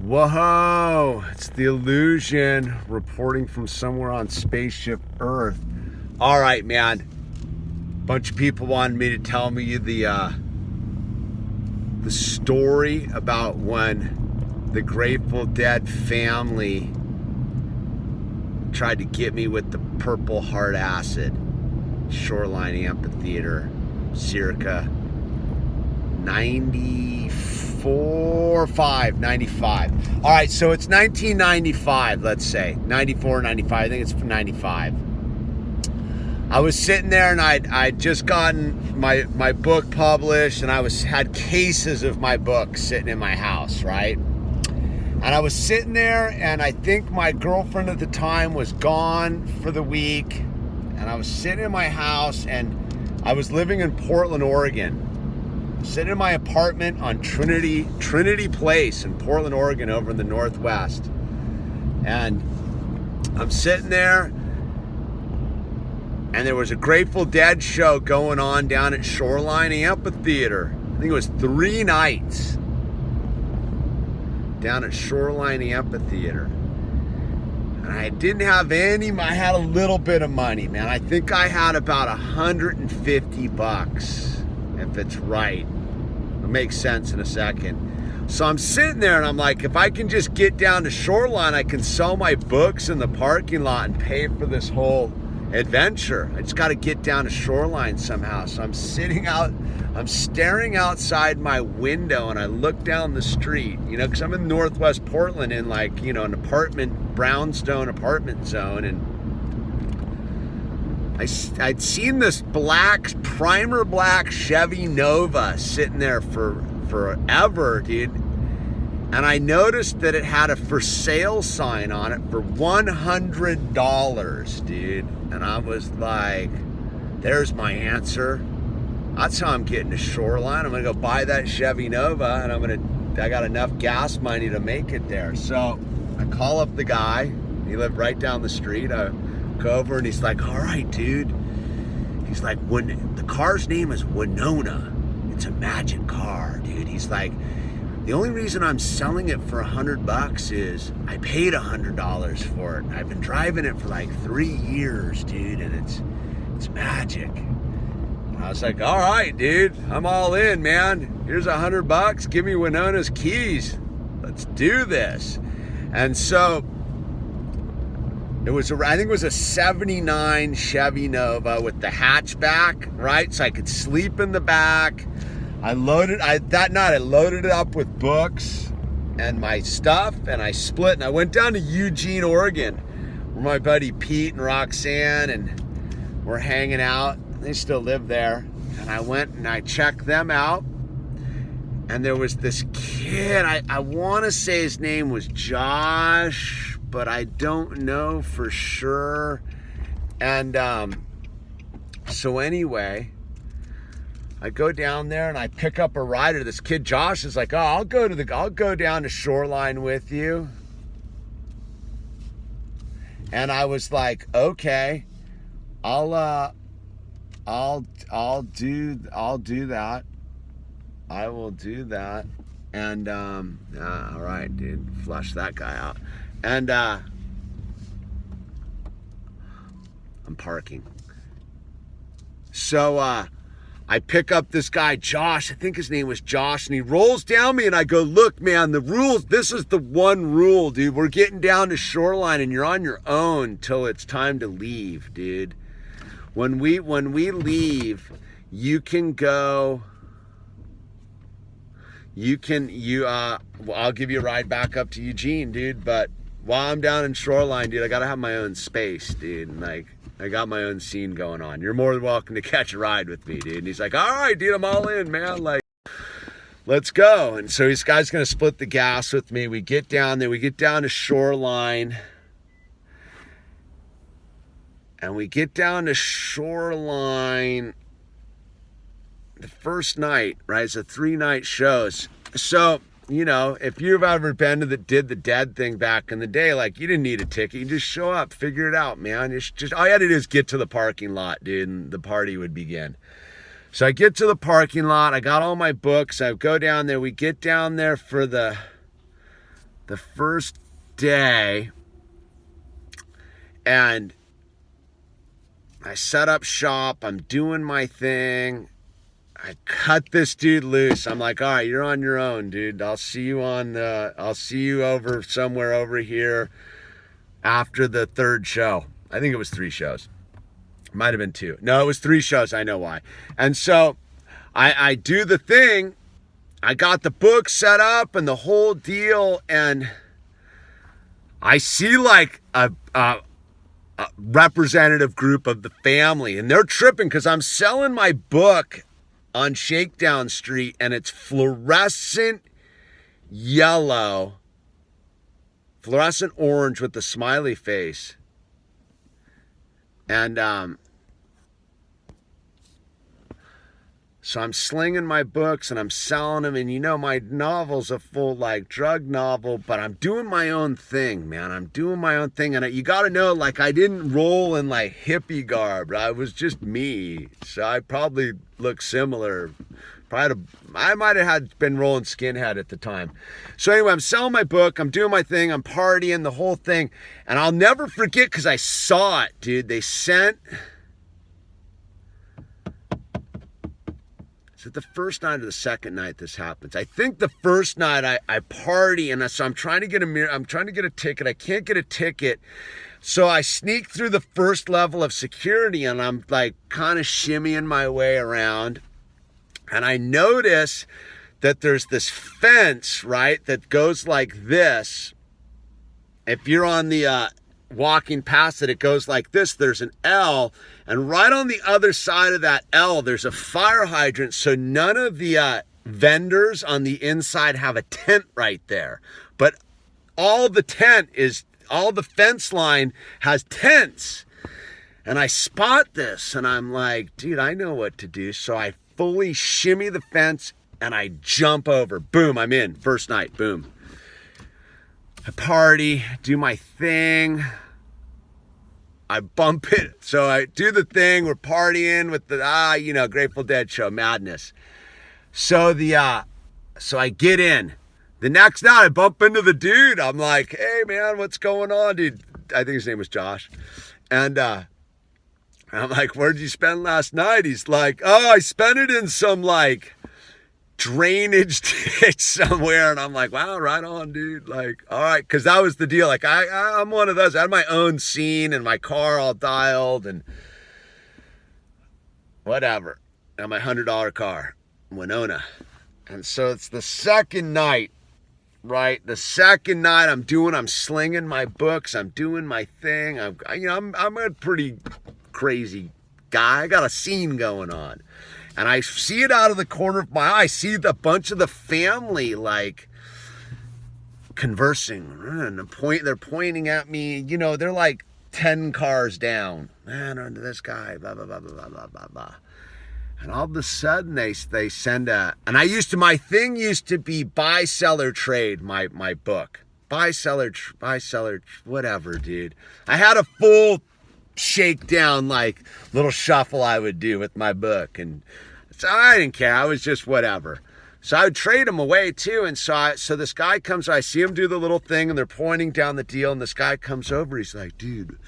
Whoa, it's the illusion reporting from somewhere on spaceship Earth. All right, man. Bunch of people wanted me to tell me the story about when the Grateful Dead family tried to get me with the purple heart acid. Shoreline Amphitheater, circa 95. All right, so it's 1995, let's say. 94, 95, I think it's 95. I was sitting there and I'd just gotten my book published, and I had cases of my books sitting in my house, right? And I was sitting there, and I think my girlfriend at the time was gone for the week, and I was sitting in my house, and I was living in Portland, Oregon. Sitting in my apartment on Trinity Place in Portland, Oregon, over in the Northwest. And I'm sitting there, and there was a Grateful Dead show going on down at Shoreline Amphitheater. I think it was 3 nights down at Shoreline Amphitheater. And I didn't have any, I had a little bit of money, man. I think I had about $150, if it's right. It'll make sense in a second. So I'm sitting there and I'm like, if I can just get down to Shoreline, I can sell my books in the parking lot and pay for this whole adventure. I just got to get down to Shoreline somehow. So I'm staring outside my window, and I look down the street, because I'm in Northwest Portland in an brownstone apartment zone. And I'd seen this primer black Chevy Nova sitting there for forever, dude. And I noticed that it had a for sale sign on it for $100, dude. And I was like, there's my answer. That's how I'm getting to Shoreline. I'm gonna go buy that Chevy Nova, and I got enough gas money to make it there. So I call up the guy. He lived right down the street. I go over, and he's like, all right, dude. He's like, the car's name is Winona. It's a magic car, dude. He's like, the only reason I'm selling it for $100 is I paid $100 for it. I've been driving it for like 3 years, dude, and it's magic. And I was like, all right, dude, I'm all in, man. Here's $100. Give me Winona's keys. Let's do this. And so I think it was a 79 Chevy Nova with the hatchback, right? So I could sleep in the back. That night I loaded it up with books and my stuff, and I split, and I went down to Eugene, Oregon, where my buddy Pete and Roxanne and were hanging out. They still live there. And I went and I checked them out, and there was this kid, I want to say his name was Josh, but I don't know for sure. And so anyway, I go down there and I pick up a rider. This kid Josh is like, "Oh, I'll go down to Shoreline with you." And I was like, "Okay, I'll do that. I will do that." And all right, dude, flush that guy out. And I'm parking. So I pick up this guy, Josh, I think his name was Josh, and he rolls down me, and I go, look, man, the rules, this is the one rule, dude. We're getting down to Shoreline, and you're on your own till it's time to leave, dude. When we leave, you can go, I'll give you a ride back up to Eugene, dude, but while I'm down in Shoreline, dude, I gotta have my own space, dude, and like, I got my own scene going on. You're more than welcome to catch a ride with me, dude. And he's like, all right, dude, I'm all in, man. Like, let's go. And so this guy's going to split the gas with me. We get down there. We get down to Shoreline. And we get down to Shoreline the first night, right? It's a 3-night show. So, if you've ever been to did the Dead thing back in the day, like, you didn't need a ticket. You just show up, figure it out, man. Just all you had to do is get to the parking lot, dude, and the party would begin. So I get to the parking lot. I got all my books. I go down there. We get down there for the the first day, and I set up shop. I'm doing my thing. I cut this dude loose. I'm like, all right, you're on your own, dude. I'll see you over somewhere over here after the third show. I think it was 3 shows. Might have been 2. No, it was 3 shows. I know why. And so I do the thing. I got the book set up and the whole deal, and I see like a representative group of the family, and they're tripping because I'm selling my book on Shakedown Street, and it's fluorescent orange with the smiley face. And so I'm slinging my books and I'm selling them, and my novel's a full like drug novel, but I'm doing my own thing, man. I'm doing my own thing, and you got to know, like, I didn't roll in like hippie garb. I was just me, so I probably look similar. I might have been rolling skinhead at the time. So anyway, I'm selling my book, I'm doing my thing, I'm partying, the whole thing, and I'll never forget because I saw it, dude. They sent. Is it the first night or the second night this happens? I think the first night I party, and so I'm trying to get a ticket. I can't get a ticket. So I sneak through the first level of security, and I'm like kind of shimmying my way around. And I notice that there's this fence, right, that goes like this. If you're on the walking past it, it goes like this. There's an L, and right on the other side of that L, there's a fire hydrant. So none of the vendors on the inside have a tent right there, but all the fence line has tents. And I spot this, and I'm like, dude, I know what to do. So I fully shimmy the fence and I jump over. Boom, I'm in. First night, boom. I party, do my thing. I bump it. So I do the thing. We're partying with the Grateful Dead show, madness. So so I get in. The next night I bump into the dude. I'm like, hey man, what's going on, dude? I think his name was Josh. And I'm like, where'd you spend last night? He's like, oh, I spent it in some like drainage ditch somewhere. And I'm like, wow, right on, dude. Like, all right. Because that was the deal. Like, I'm one of those. I had my own scene and my car all dialed and whatever. And my $100 car, Winona. And so it's the second night, right? The second night I'm slinging my books. I'm doing my thing. I'm a pretty crazy guy. I got a scene going on. And I see it out of the corner of my eye. I see a bunch of the family like conversing. And they're pointing at me. They're like 10 cars down. Man, this guy, blah, blah, blah, blah, blah, blah, blah. And all of a sudden they send my thing used to be buy, seller, trade, my book. Buy, seller, whatever, dude. I had a full shakedown, like little shuffle I would do with my book, and so I didn't care. I was just whatever. So I would trade them away too. And so this guy comes, I see him do the little thing, and they're pointing down the deal, and this guy comes over. He's like, dude,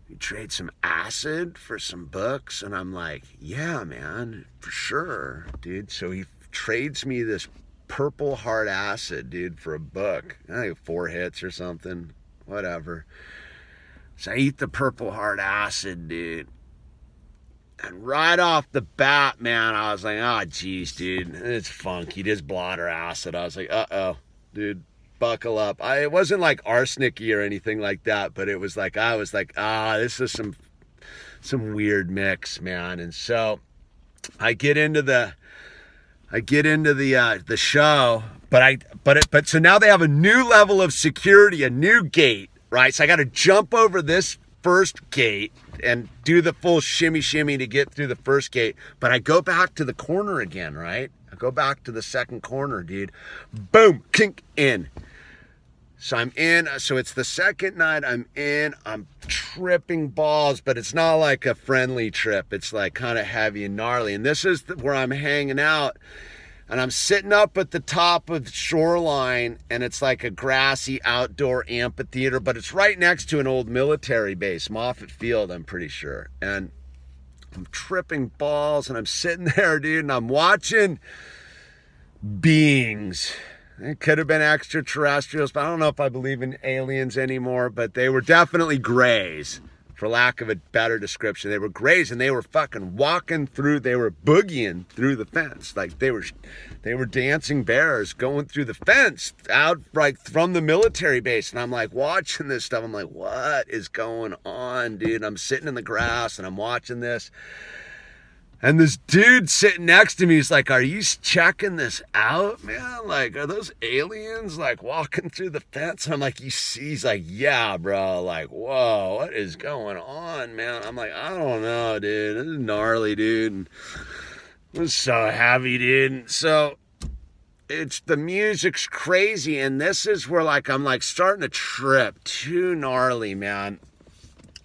you trade some acid for some books? And I'm like, yeah, man, for sure, dude. So he trades me this purple hard acid, dude, for a book. I think 4 hits or something, whatever. So I eat the purple hard acid, dude. And right off the bat, man, I was like, oh, geez, dude, it's funky. It is blotter acid. I was like, uh-oh, dude, buckle up. It wasn't like arsenic-y or anything like that, but it was like, this is some weird mix, man. And so I get into the show, but so now they have a new level of security, a new gate. Right, so I got to jump over this first gate and do the full shimmy to get through the first gate. But I go back to the corner again, right? I go back to the second corner, dude. Boom, kink, in. So I'm in. So it's the second night I'm in. I'm tripping balls, but it's not like a friendly trip. It's like kind of heavy and gnarly. And this is where I'm hanging out And I'm sitting up at the top of Shoreline, and it's like a grassy outdoor amphitheater, but it's right next to an old military base, Moffett Field, I'm pretty sure. And I'm tripping balls, and I'm sitting there, dude, and I'm watching beings. It could have been extraterrestrials, but I don't know if I believe in aliens anymore, but they were definitely grays, for lack of a better description. They were grays, and they were fucking walking through, they were boogieing through the fence. Like they were dancing bears going through the fence out like from the military base. And I'm like watching this stuff. I'm like, what is going on, dude? I'm sitting in the grass and I'm watching this. And this dude sitting next to me is like, are you checking this out, man? Like, are those aliens like walking through the fence? And I'm like, you see? He's like, yeah, bro. Like, whoa, what is going on, man? I'm like, I don't know, dude. This is gnarly, dude. And it was so heavy, dude. And so it's the music's crazy. And this is where like, I'm like starting to trip. Too gnarly, man.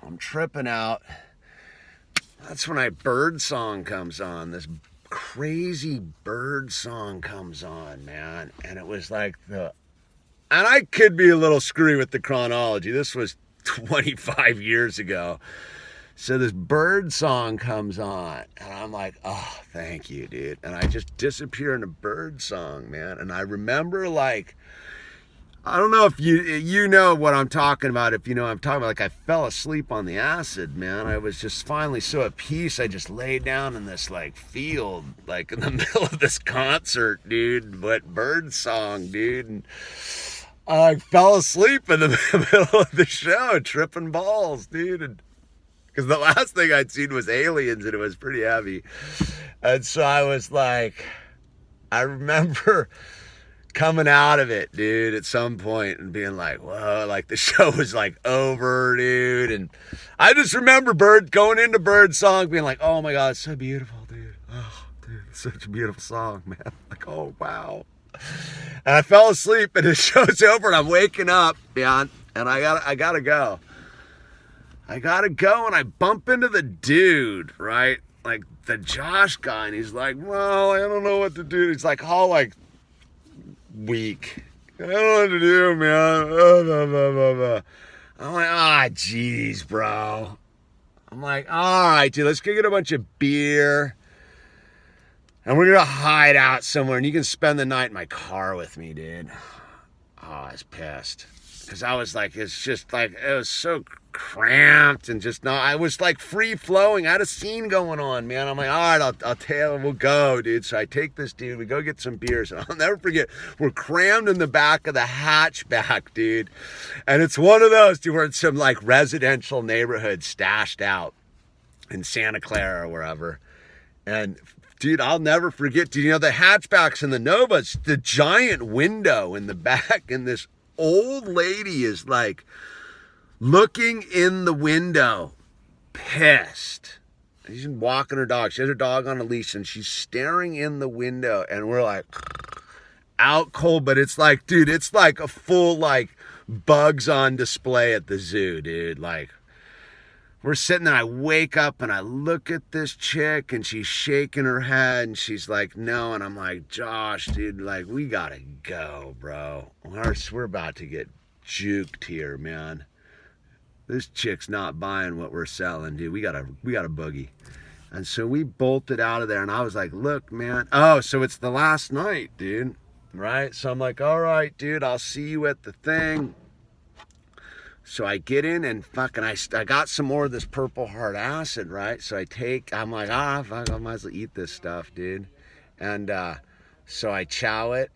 I'm tripping out. That's when bird song comes on. This crazy bird song comes on, man. And it was like and I could be a little screwy with the chronology. This was 25 years ago. So this bird song comes on. And I'm like, oh, thank you, dude. And I just disappear in a bird song, man. And I remember like, I don't know if you know what I'm talking about. If you know what I'm talking about, like I fell asleep on the acid, man. I was just finally so at peace. I just laid down in this like field, like in the middle of this concert, dude. But bird song, dude. And I fell asleep in the middle of the show, tripping balls, dude. Because the last thing I'd seen was aliens, and it was pretty heavy. And so I was like, I remember coming out of it, dude, at some point and being like, whoa, like the show was like over, dude. And I just remember going into bird song being like, oh my God, it's so beautiful, dude. Oh, dude, it's such a beautiful song, man. Like, oh, wow. And I fell asleep and the show's over and I'm waking up, man, and I gotta go. I gotta go, and I bump into the dude, right? Like the Josh guy, and he's like, well, I don't know what to do. He's like, all like, weak. I don't know what to do, man. I'm like, jeez, bro. I'm like, all right, dude, let's go get a bunch of beer. And we're going to hide out somewhere, and you can spend the night in my car with me, dude. Oh, I was pissed. Because I was like, it's just like, it was so cramped and just not, I was like free flowing. I had a scene going on, man. I'm like, all right, I'll tell him, we'll go, dude. So I take this dude, we go get some beers, and I'll never forget, we're crammed in the back of the hatchback, dude. And it's one of those, dude, where it's some like residential neighborhood stashed out in Santa Clara or wherever. And dude, I'll never forget, dude, you know, the hatchbacks and the Novas, the giant window in the back, and this old lady is like looking in the window, pissed. She's walking her dog. She has her dog on a leash, and she's staring in the window, and we're like out cold, but it's like, dude, it's like a full like bugs on display at the zoo, dude. Like, we're sitting there, I wake up and I look at this chick and she's shaking her head and she's like, no. And I'm like, Josh, dude, like, we gotta go, bro. We're about to get juked here, man. This chick's not buying what we're selling, dude. We gotta boogie. And so we bolted out of there, and I was like, look, man. Oh, so it's the last night, dude. Right? So I'm like, all right, dude, I'll see you at the thing. So I get in and fucking, I got some more of this Purple Heart acid, right? So I'm like, fuck, I might as well eat this stuff, dude. And so I chow it,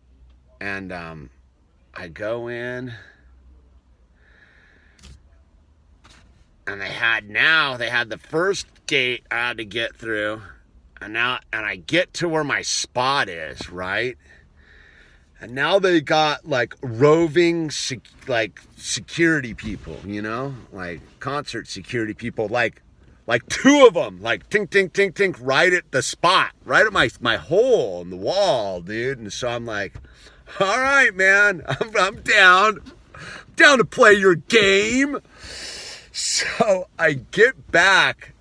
and I go in, and they had the first gate I had to get through, and I get to where my spot is, right? And now they got like roving security people, you know, like concert security people, like two of them, like tink, tink, tink, tink, right at the spot, right at my hole in the wall, dude. And so I'm like, all right, man, I'm down to play your game. So I get back,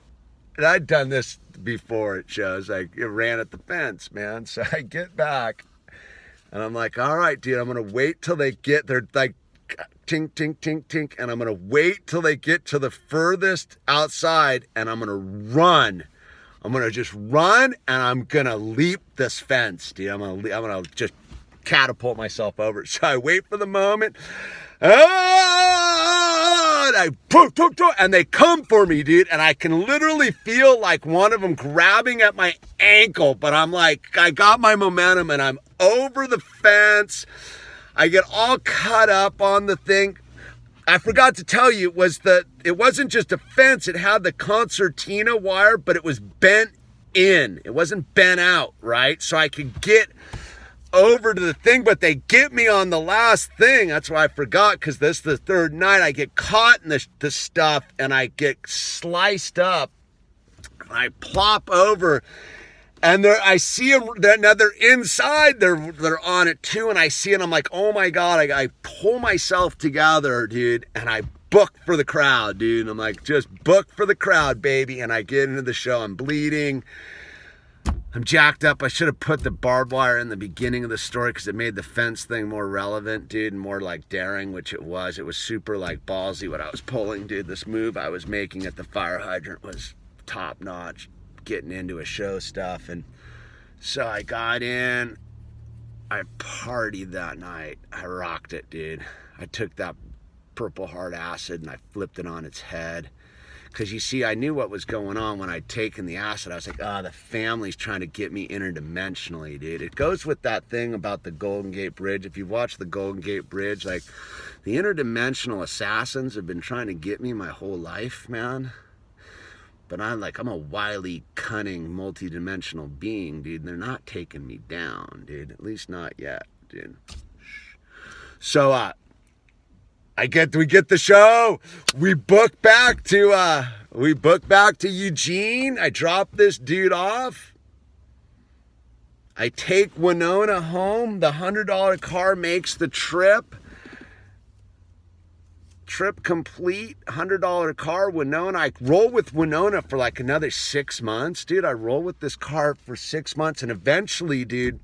and I'd done this before it shows. Like, it ran at the fence, man. So I get back, and I'm like, all right, dude, I'm going to wait till they get, they're like, tink, tink, tink, tink, and I'm going to wait till they get to the furthest outside, and I'm going to run. I'm going to just run, and I'm going to leap this fence, dude. I'm going to just catapult myself over. So I wait for the moment. And they come for me, dude, and I can literally feel like one of them grabbing at my ankle, but I'm like, I got my momentum, and I'm over the fence. I get all cut up on the thing. I forgot to tell you, it wasn't just a fence, it had the concertina wire, but it was bent in. It wasn't bent out, right? So I could get over to the thing, but they get me on the last thing. That's why I forgot, because this is the third night. I get caught in this stuff, and I get sliced up. I plop over, and I see them. Now they're inside. They're on it too, and I see it. I'm like, oh my god! I pull myself together, dude, and I book for the crowd, dude. I'm like, just book for the crowd, baby. And I get into the show. I'm bleeding. I'm jacked up. I should have put the barbed wire in the beginning of the story because it made the fence thing more relevant, dude, and more like daring, which it was. It was super like ballsy what I was pulling, dude. This move I was making at the fire hydrant was top notch, getting into a show stuff. And so I got in. I partied that night. I rocked it, dude. I took that Purple Heart acid and I flipped it on its head. Because you see, I knew what was going on when I'd taken the acid. I was like, the family's trying to get me interdimensionally, dude. It goes with that thing about the Golden Gate Bridge. If you watch the Golden Gate Bridge, like, the interdimensional assassins have been trying to get me my whole life, man. But I'm a wily, cunning, multi-dimensional being, dude. And they're not taking me down, dude. At least not yet, dude. So, we get the show. We book back to Eugene. I drop this dude off. I take Winona home. The $100 car makes the trip. Trip complete. $100 car. Winona. I roll with Winona for like another 6 months, dude. I roll with this car for 6 months, and eventually, dude,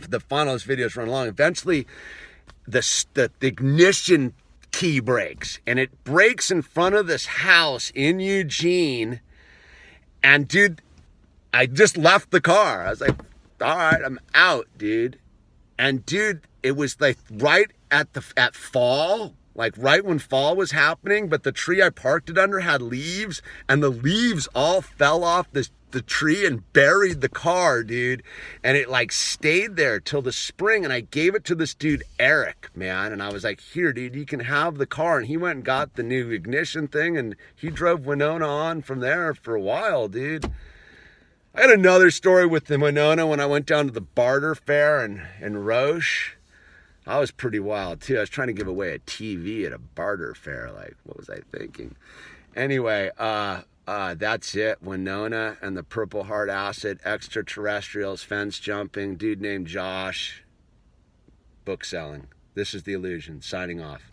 the final of this video's run long. Eventually, the ignition key breaks, and it breaks in front of this house in Eugene. And dude, I just left the car. I was like, all right, I'm out, dude. And dude, it was like right at fall, like right when fall was happening, but the tree I parked it under had leaves, and the leaves all fell off the tree and buried the car, dude. And it like stayed there till the spring, and I gave it to this dude Eric, man, and I was like, here, dude, you can have the car. And he went and got the new ignition thing, and he drove Winona on from there for a while, dude. I had another story with the Winona when I went down to the barter fair in Roche. I was pretty wild too. I was trying to give away a TV at a barter fair. Like, what was I thinking? Anyway, that's it. Winona and the Purple Heart acid, extraterrestrials, fence jumping, dude named Josh, book selling. This is The Illusion, signing off.